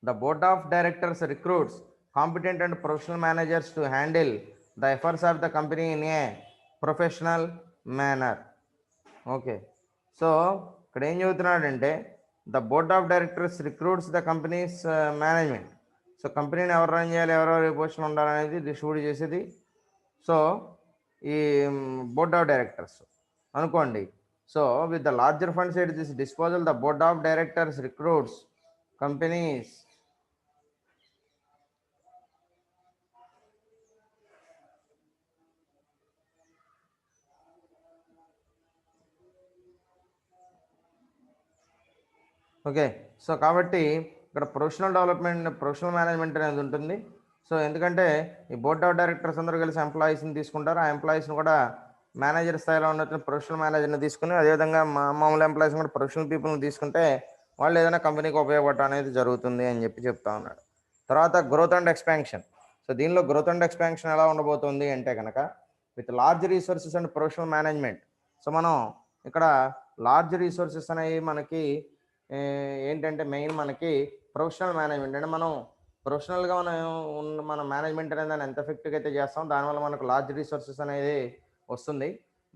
the board of directors recruits competent and professional managers to handle the efforts of the company in a professional manner. Okay. So ఇక్కడ ఏం చెబుతున్నాడంటే the board of directors recruits the company's management. So కంపెనీని ఎవరు run చేయాలి, ఎవరెవరు ఏ position ఉండాలనేది distribute చేసేది సో ఈ బోర్డ్ ఆఫ్ డైరెక్టర్స్ అనుకోండి. So with the larger funds at this disposal the board of directors recruits companies okay. So కాబట్టి ఇక్కడ ప్రొఫెషనల్ మేనేజ్మెంట్ అనేది ఉంటుంది. సో ఎందుకంటే ఈ బోర్డ్ ఆఫ్ డైరెక్టర్స్ అందరూ కలిసి ఎంప్లాయీస్ని తీసుకుంటారు. ఆ ఎంప్లాయీస్ని కూడా మేనేజర్ స్థాయిలో ఉన్న ప్రొఫెషనల్ మేనేజర్ని తీసుకుని అదేవిధంగా మామూలు ఎంప్లాయీస్ని కూడా ప్రొఫెషనల్ పీపుల్ని తీసుకుంటే వాళ్ళు ఏదైనా కంపెనీకి ఉపయోగపడటం అనేది జరుగుతుంది అని చెప్తా ఉన్నాడు. తర్వాత గ్రోత్ అండ్ ఎక్స్పాన్షన్. సో దీనిలో గ్రోత్ అండ్ ఎక్స్పాన్షన్ ఎలా ఉండబోతుంది అంటే కనుక with large resources and professional management. So మనం ఇక్కడ లార్జ్ రిసోర్సెస్ అనేవి మనకి ఏంటంటే మెయిన్ మనకి ప్రొఫెషనల్ మేనేజ్మెంట్ అంటే మనం ప్రొఫెషనల్గా మన మేనేజ్మెంట్ అనేది దాన్ని ఎంత ఎఫెక్టివ్గా అయితే చేస్తాం దానివల్ల మనకు లార్జ్ రిసోర్సెస్ అనేది వస్తుంది.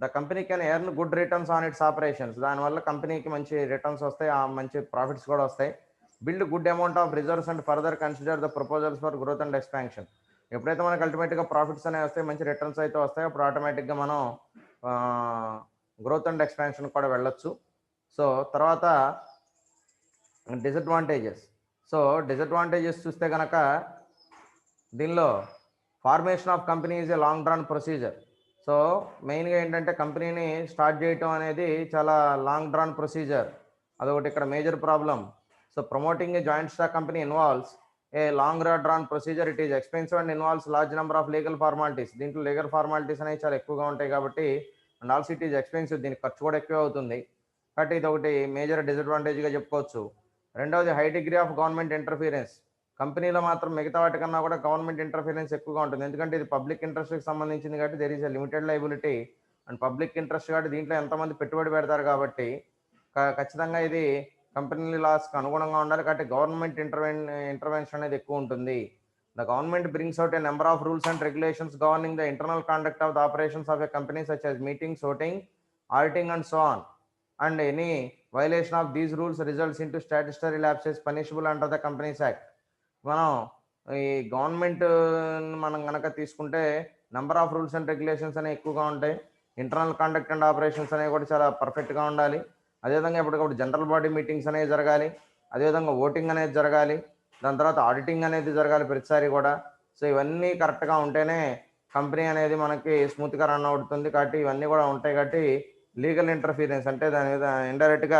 The company can earn good returns on it's operations. దానివల్ల కంపెనీకి మంచి రిటర్న్స్ వస్తాయి, మంచి ప్రాఫిట్స్ కూడా వస్తాయి. Build good amount of reserves and further consider the proposals for growth and expansion. ఎప్పుడైతే మనకు అల్టిమేట్గా ప్రాఫిట్స్ అనేవి వస్తాయి, మంచి రిటర్న్స్ అయితే వస్తాయి, అప్పుడు ఆటోమేటిక్గా మనం గ్రోత్ అండ్ ఎక్స్పాన్షన్ కూడా వెళ్ళొచ్చు. సో తర్వాత డిసడ్వాంటేజెస్. సో డిసడ్వాంటేజెస్ చూస్తే కనుక దీనిలో formation of company is a long run procedure. So మెయిన్గా ఏంటంటే కంపెనీని స్టార్ట్ చేయటం అనేది చాలా లాంగ్ రన్ ప్రొసీజర్, అదొకటి ఇక్కడ major problem. So promoting A joint stock company involves a long run procedure. It is expensive and involves large number of legal formalities. దీంట్లో legal formalities అనేవి చాలా ఎక్కువగా ఉంటాయి కాబట్టి and also it is expensive, దీనికి ఖర్చు కూడా ఎక్కువ అవుతుంది కాబట్టి ఇది ఒకటి మేజర్ డిసడ్వాంటేజ్గా చెప్పుకోవచ్చు. రెండవది high degree of government interference. కంపెనీలో మాత్రం మిగతా వాటికన్నా కూడా గవర్నమెంట్ ఇంటర్ఫీరెన్స్ ఎక్కువగా ఉంటుంది, ఎందుకంటే ఇది పబ్లిక్ ఇంట్రెస్ట్కి సంబంధించింది కాబట్టి there is a limited liability and public interest కాబట్టి దీంట్లో ఎంతమంది పెట్టుబడి పెడతారు కాబట్టి ఖచ్చితంగా ఇది కంపెనీ లాస్కి అనుగుణంగా ఉండాలి కాబట్టి గవర్నమెంట్ ఇంటర్వెన్షన్ అనేది ఎక్కువ ఉంటుంది. The government brings out A number of rules and regulations governing the internal conduct of the operations of a company such as meetings, voting, auditing and so on. And any violation of these rules results into statutory lapses punishable under the Companies Act. మనం ఈ government మనం కనుక తీసుకుంటే number of rules and regulations అనేవి ఎక్కువగా ఉంటాయి, internal conduct and operations అనేవి కూడా చాలా పర్ఫెక్ట్గా ఉండాలి, అదేవిధంగా ఎప్పటికప్పుడు జనరల్ బాడీ మీటింగ్స్ అనేవి జరగాలి, అదేవిధంగా ఓటింగ్ అనేది జరగాలి, దాని తర్వాత ఆడిటింగ్ అనేది జరగాలి ప్రతిసారి కూడా. సో ఇవన్నీ కరెక్ట్గా ఉంటేనే కంపెనీ అనేది మనకి స్మూత్గా రన్ అవుతుంది కాబట్టి ఇవన్నీ కూడా ఉంటాయి కాబట్టి లీగల్ ఇంటర్ఫీరెన్స్ అంటే దాని మీద ఇండైరెక్ట్గా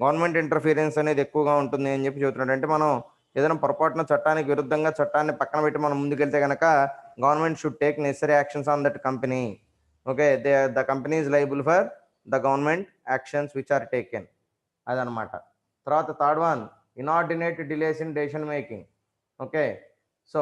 గవర్నమెంట్ ఇంటర్ఫీరెన్స్ అనేది ఎక్కువగా ఉంటుంది అని చెబుతున్నాడు. అంటే మనం ఏదైనా పొరపాటున చట్టానికి విరుద్ధంగా చట్టాన్ని పక్కన పెట్టి మనం ముందుకెళ్తే కనుక government should take necessary actions on that company. Okay, the company is liable for the government actions which are taken, అదనమాట. తర్వాత third one inordinate delays in decision making. Okay, so